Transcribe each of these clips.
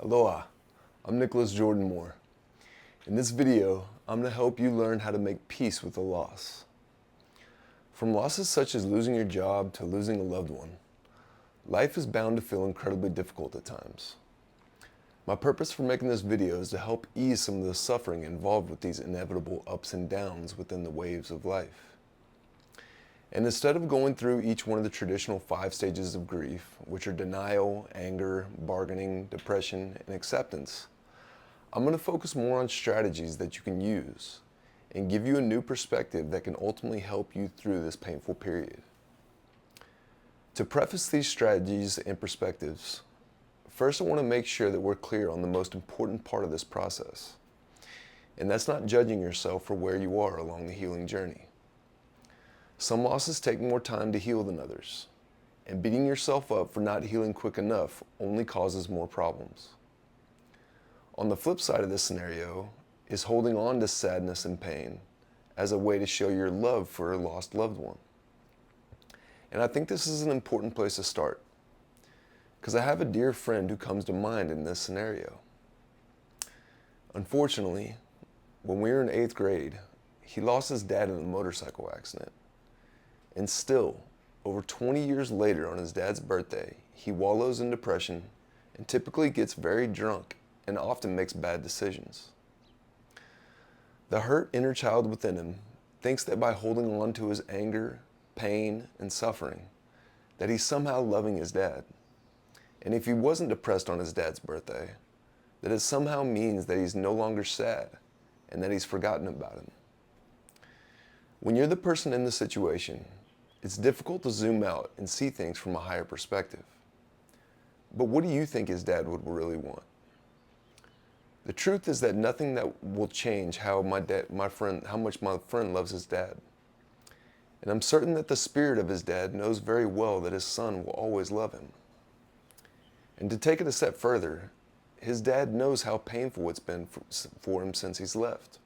Aloha, I'm Nicholas Jordan Moore. In this video, I'm going to help you learn how to make peace with a loss. From losses such as losing your job to losing a loved one, life is bound to feel incredibly difficult at times. My purpose for making this video is to help ease some of the suffering involved with these inevitable ups and downs within the waves of life. And instead of going through each one of the traditional 5 stages of grief, which are denial, anger, bargaining, depression, and acceptance, I'm going to focus more on strategies that you can use and give you a new perspective that can ultimately help you through this painful period. To preface these strategies and perspectives, first I want to make sure that we're clear on the most important part of this process, and that's not judging yourself for where you are along the healing journey. Some losses take more time to heal than others, and beating yourself up for not healing quick enough only causes more problems. On the flip side of this scenario is holding on to sadness and pain as a way to show your love for a lost loved one. And I think this is an important place to start, because I have a dear friend who comes to mind in this scenario. Unfortunately, when we were in 8th grade, he lost his dad in a motorcycle accident. And still, over 20 years later on his dad's birthday, he wallows in depression and typically gets very drunk and often makes bad decisions. The hurt inner child within him thinks that by holding on to his anger, pain, and suffering, that he's somehow loving his dad. And if he wasn't depressed on his dad's birthday, that it somehow means that he's no longer sad and that he's forgotten about him. When you're the person in the situation, it's difficult to zoom out and see things from a higher perspective. But what do you think his dad would really want? The truth is that nothing that will change how much my friend loves his dad. And I'm certain that the spirit of his dad knows very well that his son will always love him. And to take it a step further, his dad knows how painful it's been for him since he's left.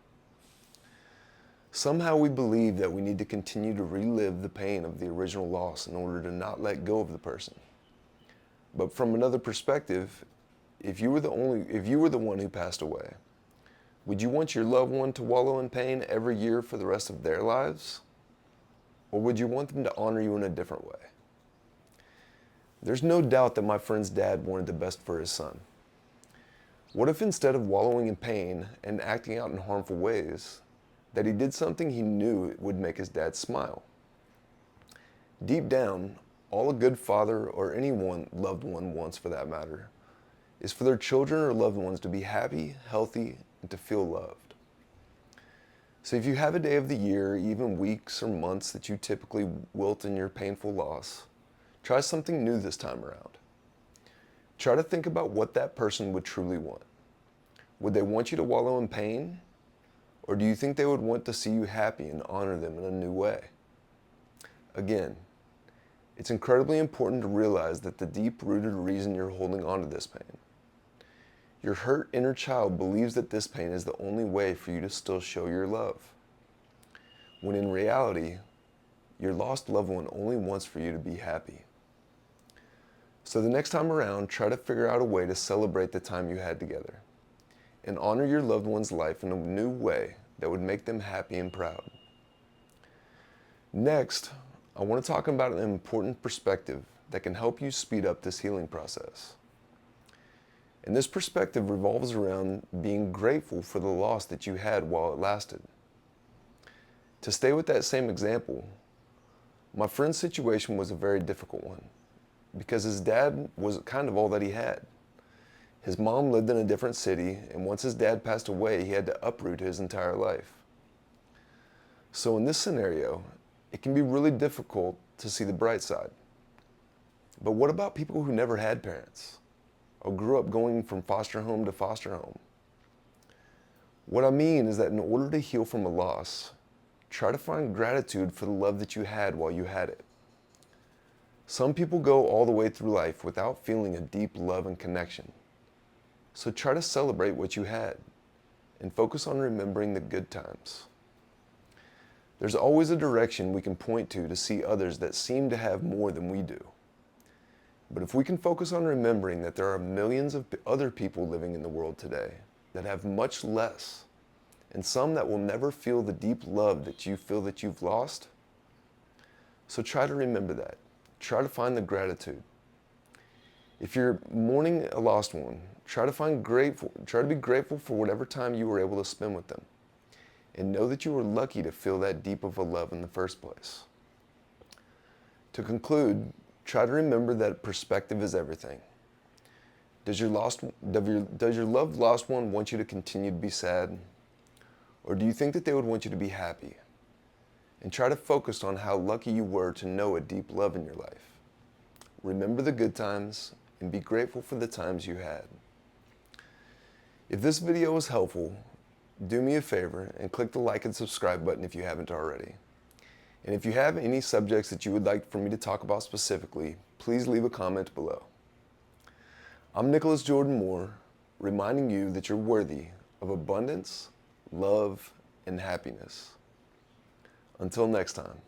Somehow we believe that we need to continue to relive the pain of the original loss in order to not let go of the person. But from another perspective, if you were the one who passed away, would you want your loved one to wallow in pain every year for the rest of their lives? Or would you want them to honor you in a different way? There's no doubt that my friend's dad wanted the best for his son. What if instead of wallowing in pain and acting out in harmful ways, that he did something he knew would make his dad smile? Deep down, all a good father or any loved one wants, for that matter, is for their children or loved ones to be happy, healthy, and to feel loved. So if you have a day of the year, even weeks or months that you typically wilt in your painful loss, try something new this time around. Try to think about what that person would truly want. Would they want you to wallow in pain? Or do you think they would want to see you happy and honor them in a new way? Again, it's incredibly important to realize that the deep-rooted reason you're holding on to this pain. Your hurt inner child believes that this pain is the only way for you to still show your love, when in reality, your lost loved one only wants for you to be happy. So the next time around, try to figure out a way to celebrate the time you had together and honor your loved one's life in a new way that would make them happy and proud. Next, I want to talk about an important perspective that can help you speed up this healing process. And this perspective revolves around being grateful for the loss that you had while it lasted. To stay with that same example, my friend's situation was a very difficult one because his dad was kind of all that he had. His mom lived in a different city, and once his dad passed away, he had to uproot his entire life. So in this scenario, it can be really difficult to see the bright side. But what about people who never had parents or grew up going from foster home to foster home? What I mean is that in order to heal from a loss, try to find gratitude for the love that you had while you had it. Some people go all the way through life without feeling a deep love and connection. So try to celebrate what you had and focus on remembering the good times. There's always a direction we can point to see others that seem to have more than we do. But if we can focus on remembering that there are millions of other people living in the world today that have much less, and some that will never feel the deep love that you feel that you've lost, so try to remember that. Try to find the gratitude. If you're mourning a lost one, try to be grateful for whatever time you were able to spend with them. And know that you were lucky to feel that deep of a love in the first place. To conclude, try to remember that perspective is everything. Does your loved lost one want you to continue to be sad? Or do you think that they would want you to be happy? And try to focus on how lucky you were to know a deep love in your life. Remember the good times and be grateful for the times you had. If this video was helpful, do me a favor and click the like and subscribe button if you haven't already. And if you have any subjects that you would like for me to talk about specifically, please leave a comment below. I'm Nicholas Jordan Moore, reminding you that you're worthy of abundance, love, and happiness. Until next time.